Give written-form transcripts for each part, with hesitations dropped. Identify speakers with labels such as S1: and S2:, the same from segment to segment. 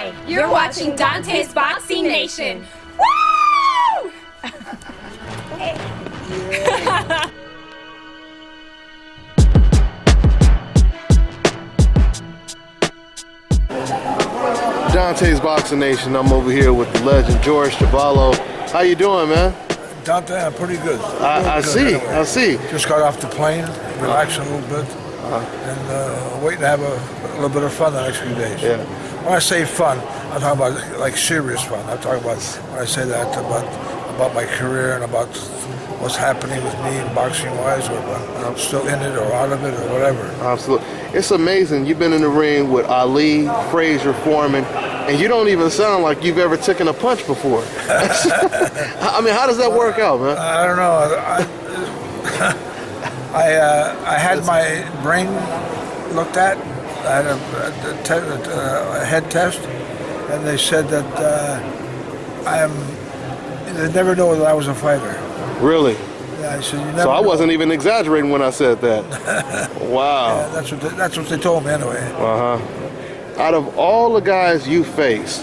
S1: Hi, you're watching Dante's Boxing Nation. Woo!
S2: Dante's Boxing Nation. I'm over here with the legend George Chuvalo. How you doing, man?
S3: Dante, I'm pretty good.
S2: I see.
S3: Anyway.
S2: I see.
S3: Just got off the plane, relaxing a little bit, and waiting to have a little bit of fun the next few days.
S2: Yeah.
S3: When I say fun, I'm talking about like serious fun. I'm talking about, when I say that, about my career and about what's happening with me boxing-wise, or if I'm still in it or out of it or whatever.
S2: Absolutely. It's amazing. You've been in the ring with Ali, Frazier, Foreman, and you don't even sound like you've ever taken a punch before. I mean, how does that work out, man?
S3: I don't know. I had my brain looked at. I had a head test, and they said that they never know that I was a fighter.
S2: Really?
S3: Yeah, I said, you never
S2: So I
S3: know.
S2: wasn't even exaggerating when I said that. Wow.
S3: Yeah, that's what they told me anyway.
S2: Out of all the guys you faced,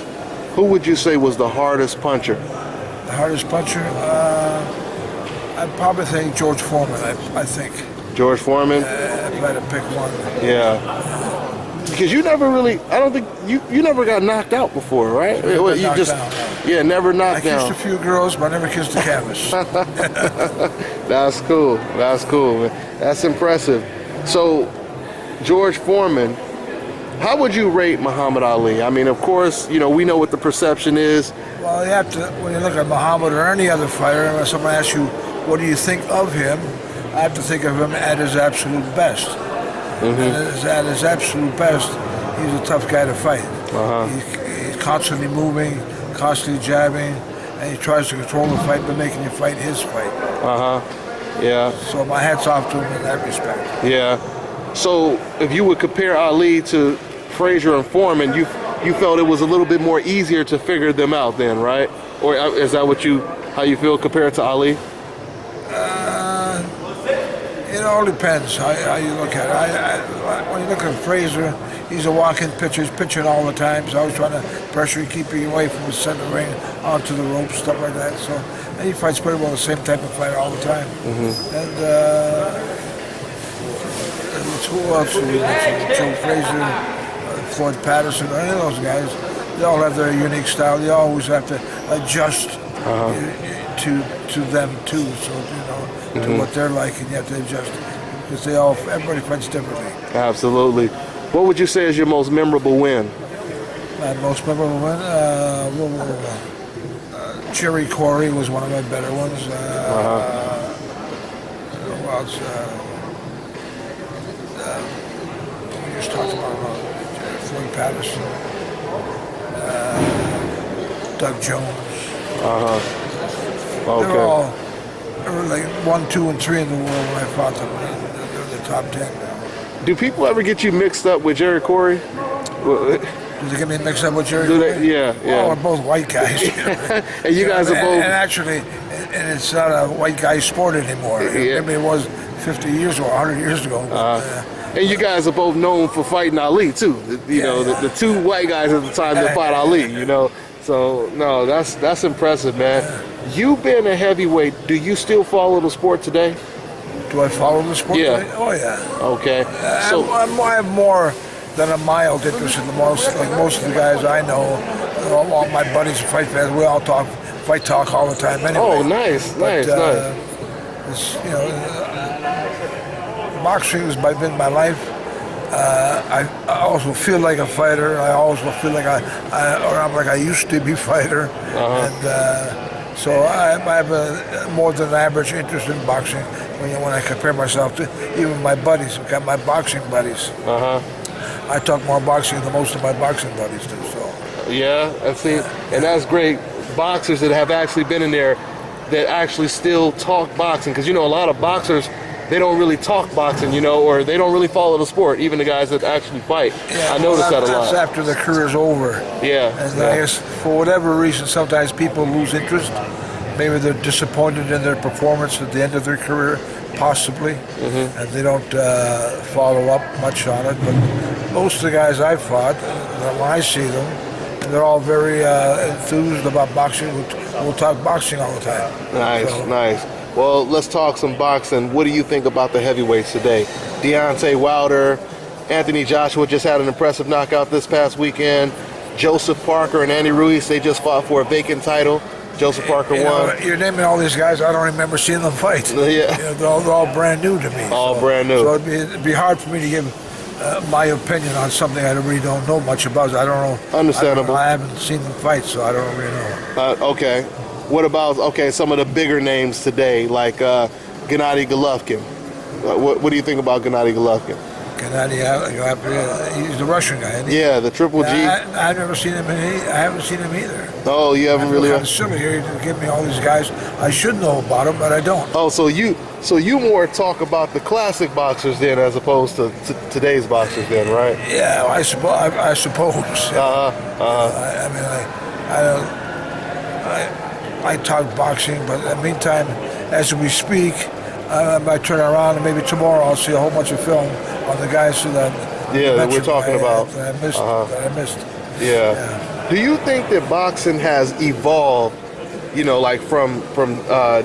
S2: who would you say was the hardest puncher?
S3: The hardest puncher? I'd probably think George Foreman, I think.
S2: George Foreman?
S3: If I had to pick one.
S2: Yeah. Because you never really, I don't think, you never got knocked out before, right?
S3: Never
S2: You
S3: knocked
S2: just,
S3: down, no.
S2: yeah, never knocked
S3: I
S2: down.
S3: kissed a few girls, but I never kissed the canvas.
S2: That's cool. That's cool, man. That's impressive. So, George Foreman, how would you rate Muhammad Ali? I mean, of course, you know, we know what the perception is.
S3: Well, you have to, when you look at Muhammad or any other fighter, and when someone asks you, what do you think of him? I have to think of him at his absolute best. And at his absolute best, he's a tough guy to fight. He's constantly moving, constantly jabbing, and he tries to control the fight by making you fight his fight.
S2: Yeah.
S3: So my hat's off to him in that respect.
S2: Yeah. So if you would compare Ali to Frazier and Foreman, you felt it was a little bit more easier to figure them out then, right? Or is that how you feel compared to Ali?
S3: It all depends how you look at it. When you look at Frazier, he's a walk-in pitcher. He's pitching all the time. He's always trying to pressure you, keep you away from the center ring, onto the ropes, stuff like that. So and he fights pretty well the same type of fighter all the time. And who else? Joe Frazier, Floyd Patterson, any of those guys. They all have their unique style. You always have to adjust to them too. So to what they're like, and you have to adjust because everybody fights differently.
S2: Absolutely. What would you say is your most memorable win?
S3: My most memorable win? Jerry Corey was one of my better ones. Who else? We just talked about Floyd Patterson, Doug Jones.
S2: Okay.
S3: They were like 1, 2, and 3 in the world when I fought them. They're the top 10 now.
S2: Do people ever get you mixed up with Jerry Corey?
S3: Do they get me mixed up with Jerry Corey?
S2: Yeah.
S3: Oh, we're both white guys.
S2: And you guys are both...
S3: And actually, and it's not a white guy sport anymore. Maybe it was 50 years or 100 years ago.
S2: And you guys are both known for fighting Ali, too. The two white guys at the time that fought Ali, you know. So, no, that's impressive, man. You being a heavyweight, do you still follow the sport today?
S3: Do I follow the sport today? Oh, yeah.
S2: Okay. So
S3: I have more than a mild interest in most of the guys I know. All my buddies are fight fans. We all fight talk all the time anyway.
S2: Oh, nice.
S3: It's, boxing has been my life. I also feel like a fighter. I also feel like I'm like I used to be a fighter. And so I have a more than average interest in boxing when I compare myself to even my buddies. I've got my boxing buddies. I talk more boxing than most of my boxing buddies do. So
S2: yeah, and that's great. Boxers that have actually been in there that actually still talk boxing, because a lot of boxers, they don't really talk boxing, or they don't really follow the sport, even the guys that actually fight.
S3: Yeah,
S2: I notice that a lot.
S3: That's after the career's over.
S2: Yeah.
S3: And I guess for whatever reason, sometimes people lose interest. Maybe they're disappointed in their performance at the end of their career, possibly, and they don't follow up much on it. But most of the guys I've fought, when I see them, and they're all very enthused about boxing. We'll talk boxing all the time.
S2: Nice,
S3: So,
S2: nice. Well, let's talk some boxing. What do you think about the heavyweights today? Deontay Wilder, Anthony Joshua just had an impressive knockout this past weekend. Joseph Parker and Andy Ruiz, they just fought for a vacant title. Joseph Parker won.
S3: You're naming all these guys. I don't remember seeing them fight.
S2: Yeah.
S3: They're all brand new to me.
S2: All brand new.
S3: So it'd be hard for me to give my opinion on something I really don't know much about. I don't know.
S2: Understandable.
S3: I haven't seen them fight, so I don't really know.
S2: Okay. What about, some of the bigger names today, like Gennady Golovkin? What do you think about Gennady Golovkin?
S3: Gennady, he's the Russian guy, isn't he?
S2: Yeah, the Triple G.
S3: I've never seen him. I haven't seen him either.
S2: Oh, you haven't really?
S3: Kind of silly here. You give me all these guys. I should know about them, but I don't.
S2: Oh, so you more talk about the classic boxers then, as opposed to today's boxers then, right?
S3: Yeah, I suppose. I talk boxing, but in the meantime, as we speak, I might turn around and maybe tomorrow I'll see a whole bunch of film on the guys that
S2: we're talking about.
S3: That I missed.
S2: Yeah. Do you think that boxing has evolved? Like from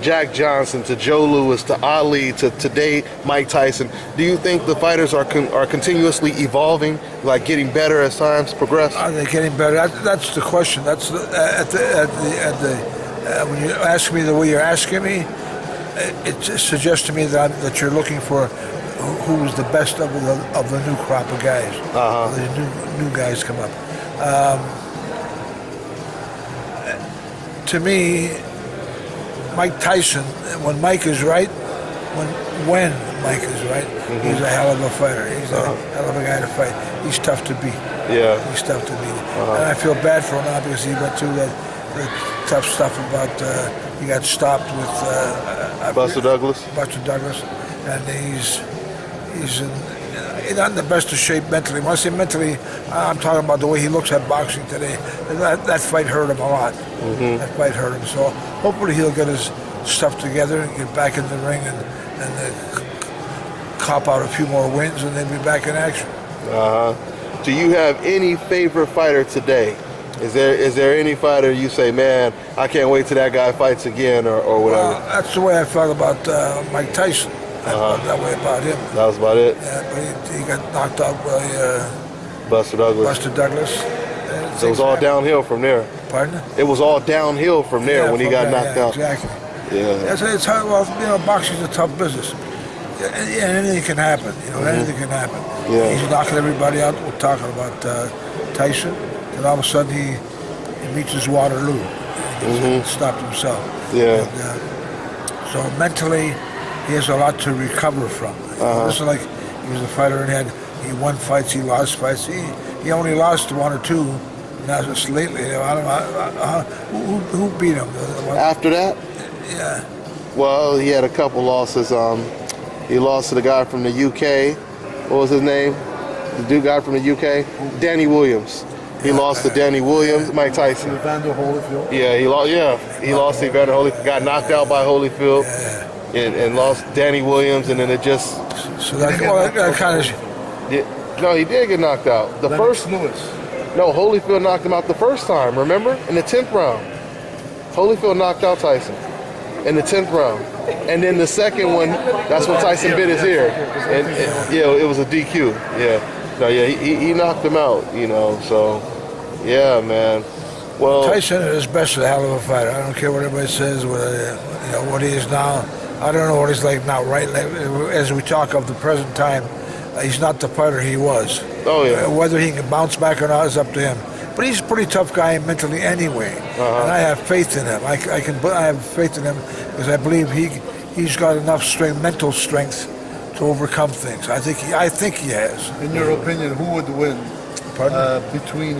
S2: Jack Johnson to Joe Louis to Ali to today Mike Tyson. Do you think the fighters are continuously evolving, like getting better as times progress?
S3: Are they getting better? That's the question. That's when you ask me the way you're asking me, it suggests to me that you're looking for who's the best of the new crop of guys. The new guys come up. To me, Mike Tyson, when Mike is right, when Mike is right, he's a hell of a fighter. He's a hell of a guy to fight. He's tough to beat.
S2: Yeah.
S3: He's tough to beat. And I feel bad for him now because he went through the tough stuff about he got stopped with
S2: Buster Douglas.
S3: And he's not in the best of shape mentally. When I say mentally, I'm talking about the way he looks at boxing today. That fight hurt him a lot. That fight hurt him. So hopefully he'll get his stuff together and get back in the ring and cop out a few more wins and then be back in action.
S2: Do you have any favorite fighter today? Is there any fighter you say, man, I can't wait till that guy fights again or whatever?
S3: Well, that's the way I felt about Mike Tyson. I felt that way about him.
S2: That was about it?
S3: Yeah, but he got knocked out by
S2: Buster Douglas. So it was all downhill from there.
S3: Pardon?
S2: It was all downhill from there when he got knocked out.
S3: Exactly.
S2: Yeah.
S3: It's hard. Well, boxing's a tough business. And anything can happen. Anything can happen.
S2: Yeah.
S3: He's knocking everybody out. We're talking about Tyson, and all of a sudden he reaches Waterloo. He stopped himself.
S2: Yeah.
S3: And, so mentally, he has a lot to recover from. This is like he was a fighter and he won fights, he lost fights. He only lost one or two. Not just lately. I don't know who beat him.
S2: After that?
S3: Yeah.
S2: Well, he had a couple losses. He lost to the guy from the UK. What was his name? The guy from the UK? Danny Williams. He lost to Danny Williams, Mike Tyson.
S4: Evander Holyfield.
S2: Yeah, he lost to Evander Holyfield. Got knocked out by Holyfield. And lost Danny Williams, and then it just.
S3: So that kind of.
S2: No, he did get knocked out. The first.
S4: Lewis.
S2: No, Holyfield knocked him out the first time. Remember, in the 10th round, Holyfield knocked out Tyson in the 10th round, and then the second one, that's when Tyson bit his ear, and it was a DQ. He knocked him out. So yeah, man. Well,
S3: Tyson at his best is a hell of a fighter. I don't care what everybody says. What he is now. I don't know what he's like now. Right, as we talk of the present time, he's not the fighter he was.
S2: Oh yeah.
S3: Whether he can bounce back or not is up to him. But he's a pretty tough guy mentally anyway, and I have faith in him. I have faith in him because I believe he's got enough strength, mental strength, to overcome things. I think he has.
S4: In your opinion, who would win?
S3: Pardon?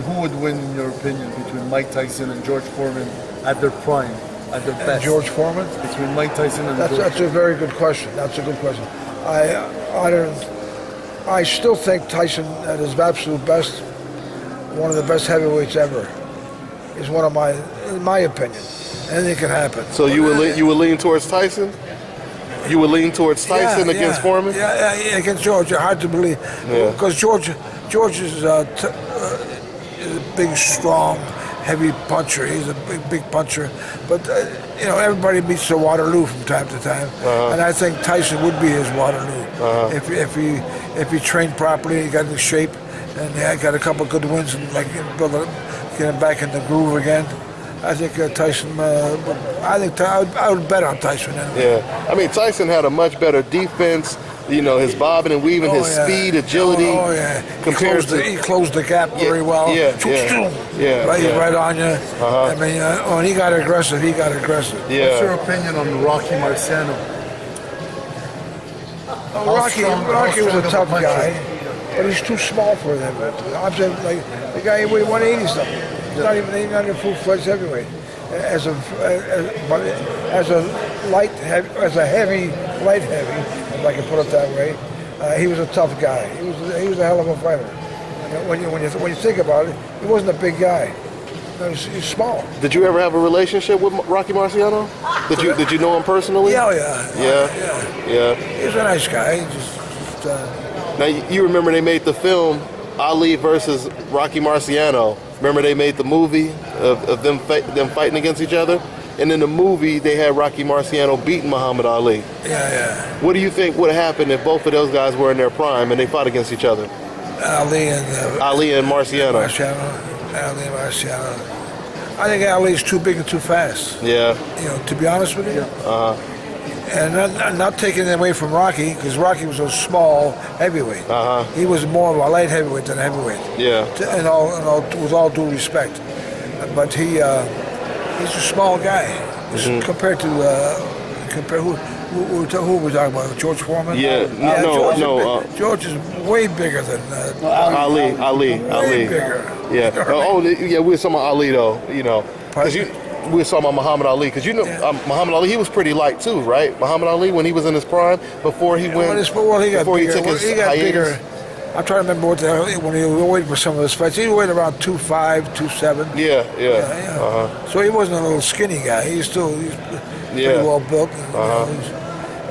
S4: Who would win in your opinion between Mike Tyson and George Foreman at their prime, at their best?
S3: George Foreman?
S4: Between Mike Tyson and George.
S3: That's a very good question. I still think Tyson at his absolute best, one of the best heavyweights ever, is in my opinion. Anything can happen.
S2: So you would lean towards Tyson? You would lean towards Tyson against Foreman?
S3: Yeah, against George. Hard to believe because George is a big, strong, heavy puncher. He's a big puncher. But you know, everybody meets the Waterloo from time to time, and I think Tyson would be his Waterloo if he trained properly, he got in shape, and he got a couple good wins and like get him back in the groove again. I think Tyson. I would bet on Tyson. Anyway.
S2: Yeah, I mean Tyson had a much better defense. You know, his bobbing and weaving, his speed, agility.
S3: Oh yeah, he closed the gap very well. Right on you. I mean, when he got aggressive,
S2: Yeah.
S4: What's your opinion on Rocky Marciano?
S3: Rocky was a tough guy, but he's too small for them. I'm saying, like the guy weighed 180 something. He's not even full-fledged heavyweight. As a heavy, light heavy, if I can put it that way, he was a tough guy. He was a hell of a fighter. And when you think about it, he wasn't a big guy. He's small.
S2: Did you ever have a relationship with Rocky Marciano? Did you know him personally?
S3: Yeah. He was a nice guy.
S2: Now you remember they made the film Ali versus Rocky Marciano. Remember they made the movie of them fighting against each other? And in the movie, they had Rocky Marciano beating Muhammad Ali.
S3: Yeah.
S2: What do you think would have happened if both of those guys were in their prime and they fought against each other?
S3: Ali and
S2: Marciano.
S3: Ali and Marciano. I think Ali's too big and too fast.
S2: Yeah.
S3: You know, to be honest with you. And not taking it away from Rocky, because Rocky was a small heavyweight. He was more of a light heavyweight than a heavyweight.
S2: Yeah.
S3: With all due respect, but he's a small guy compared to who we're talking about? George Foreman? George is way bigger than
S2: Ali.
S3: Way bigger.
S2: Yeah. We were talking about Ali though. You know, because we were talking about Muhammad Ali, because you know Muhammad Ali, he was pretty light too, right? Muhammad Ali, when he was in his prime, before he went, before he took his hiatus.
S3: I'm trying to remember when he weighed for some of his fights. He weighed around 2'5", 2'7".
S2: Yeah.
S3: So he wasn't a little skinny guy. He's pretty well built.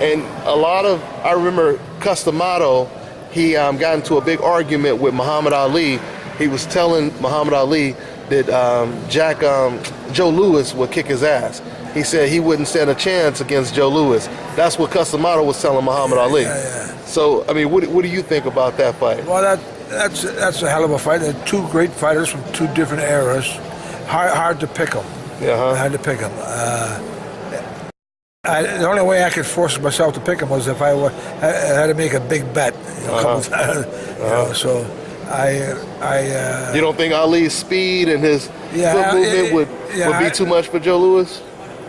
S2: And a lot of, I remember Customato, he got into a big argument with Muhammad Ali. He was telling Muhammad Ali that Joe Louis would kick his ass. He said he wouldn't stand a chance against Joe Louis. That's what Customato was telling Muhammad Ali. So, I mean, what do you think about that fight?
S3: Well, that's a hell of a fight. They're two great fighters from two different eras. Hard to pick them. Hard to pick them. The only way I could force myself to pick him was if I had to make a big bet. So you
S2: don't think Ali's speed and his foot movement would be too much for Joe Louis?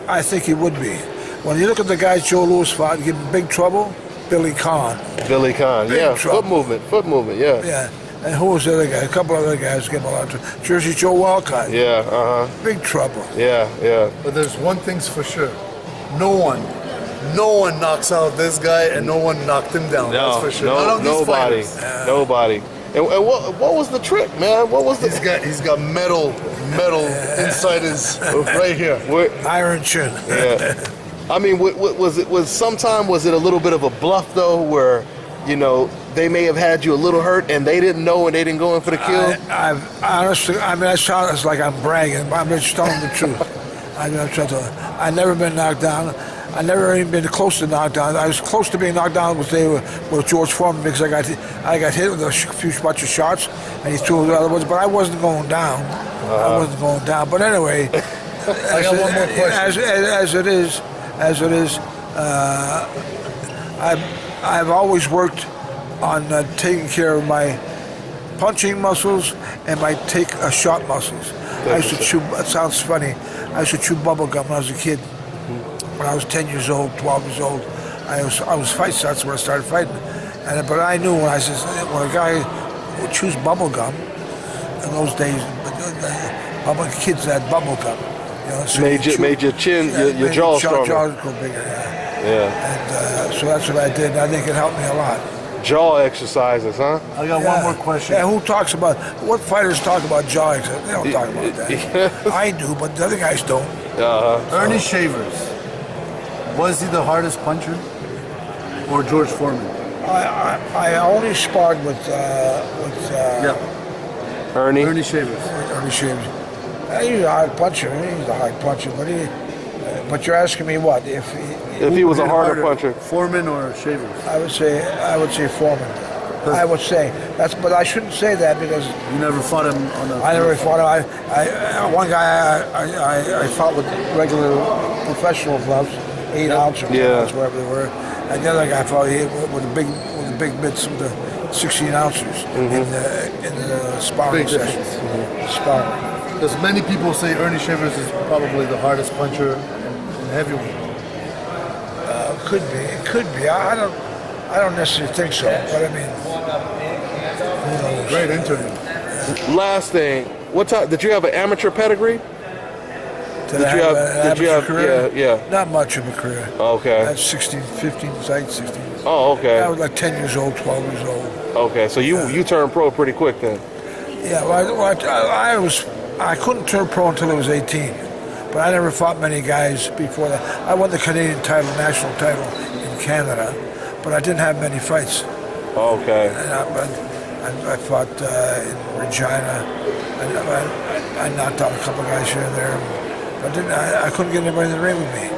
S3: I think he would be. When you look at the guys Joe Louis fought, give him big trouble. Billy Conn.
S2: Yeah.
S3: Trouble.
S2: Foot movement. Yeah.
S3: Yeah. And who was the other guy? A couple other guys gave him a lot of trouble. Jersey Joe Walcott.
S2: Yeah.
S3: Big trouble.
S2: Yeah.
S4: But there's one thing's for sure. No one knocks out this guy, and no one knocked him down. That's for sure.
S2: Nobody. And what was the trick, man? What was the?
S4: He's got metal inside his right here.
S3: Iron chin.
S2: Yeah. I mean, was it a little bit of a bluff though, where, you know, they may have had you a little hurt and they didn't know and they didn't go in for the kill?
S3: Honestly, I mean, I sound like I'm bragging, but I'm just telling the truth. I've never been knocked down. I never even been close to knocked down. I was close to being knocked down with George Foreman, because I got hit with a few bunch of shots and he threw the other ones, but I wasn't going down. But anyway,
S4: I got one more question.
S3: As it is, I've always worked on taking care of my punching muscles and my shot muscles. I used to chew. It sounds funny. I used to chew bubble gum when I was a kid. When I was 10 years old, 12 years old, I was fighting. That's when I started fighting. But I knew when a guy would chew bubble gum in those days, kids had bubble gum. You know, so
S2: made your chin, your jaw stronger.
S3: Jaws go bigger. And so that's what I did. And I think it helped me a lot.
S2: Jaw exercises, huh?
S4: I got one more question.
S3: Yeah, what fighters talk about jaw exercises? They don't talk about that. I do, but the other guys don't.
S4: Ernie Shavers, was he the hardest puncher, or George Foreman?
S3: I only sparred with
S2: Ernie
S3: Shavers. He's a hard puncher. He's a hard puncher, but you're asking me what
S2: If he was a harder puncher.
S4: Foreman or Shavers?
S3: I would say Foreman. I would say but I shouldn't say that because
S4: You never fought him on a...
S3: I never fought him. One guy I fought with regular professional gloves, 8 ounce or 10 ounce, whatever they were, and the other guy fought with the big mitts with the 16 ounces in the sparring sessions. Sparring.
S4: Because many people say Ernie Shavers is probably the hardest puncher in heavyweight.
S3: Could be. I don't necessarily think so, but I mean, who knows?
S4: Great interview.
S2: Last thing, what time did you have an amateur pedigree?
S3: Did you have career?
S2: Yeah.
S3: Not much of a career.
S2: Okay.
S3: That's 16, 15, 16.
S2: Oh, okay.
S3: I was like 10 years old, 12 years old.
S2: Okay, so you turned pro pretty quick then.
S3: Yeah, I couldn't turn pro until I was 18, but I never fought many guys before that. I won the Canadian title, national title in Canada, but I didn't have many fights.
S2: Okay.
S3: And I fought in Regina. I knocked out a couple guys here and there, but I couldn't get anybody in the ring with me.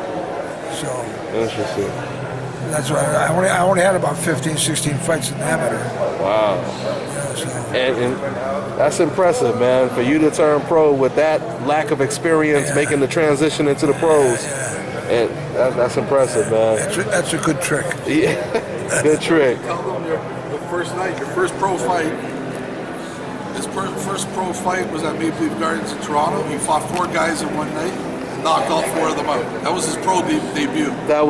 S3: So
S2: interesting.
S3: That's why I only had about 15, 16 fights in amateur.
S2: Wow.
S3: Yeah, so.
S2: And that's impressive, man. For you to turn pro with that lack of experience, making the transition into the pros, and that's impressive, man.
S3: That's a good trick.
S2: Yeah, good trick.
S5: Tell them the first night, your first pro fight. His first pro fight was at Maple Leaf Gardens in Toronto. He fought 4 guys in one night and knocked all 4 of them out. That was his pro debut.
S2: That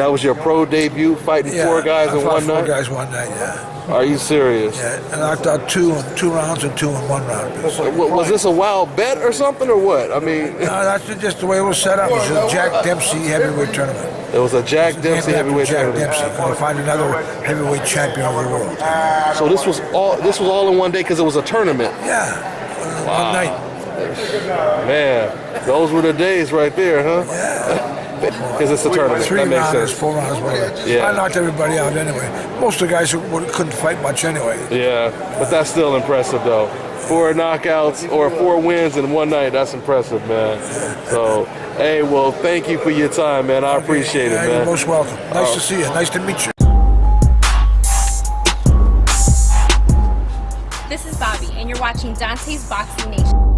S2: was your pro debut, fighting 4 guys in one night?
S3: 4 guys one night, yeah.
S2: Are you serious?
S3: Yeah, I knocked out 2 rounds and 2 in 1 round.
S2: Was this a wild bet or something, or what? I mean...
S3: No, that's just the way it was set up. It was a Jack Dempsey heavyweight tournament.
S2: It was a Jack Dempsey heavyweight tournament.
S3: Jack Dempsey, going to find another heavyweight champion of the world.
S2: So this was all in one day because it was a tournament?
S3: Yeah, one night.
S2: Man, those were the days right there, huh?
S3: Yeah.
S2: Because it's a tournament.
S3: 3
S2: that makes
S3: rounds,
S2: sense.
S3: 4 rounds, whatever.
S2: Yeah.
S3: I knocked everybody out anyway. Most of the guys couldn't fight much anyway.
S2: Yeah, but that's still impressive, though. 4 knockouts or 4 wins in one night, that's impressive, man. So, hey, well, thank you for your time, man. I appreciate it, man.
S3: You're most welcome. Nice to see you. Nice to meet you.
S1: This is Bobby, and you're watching Dante's Boxing Nation.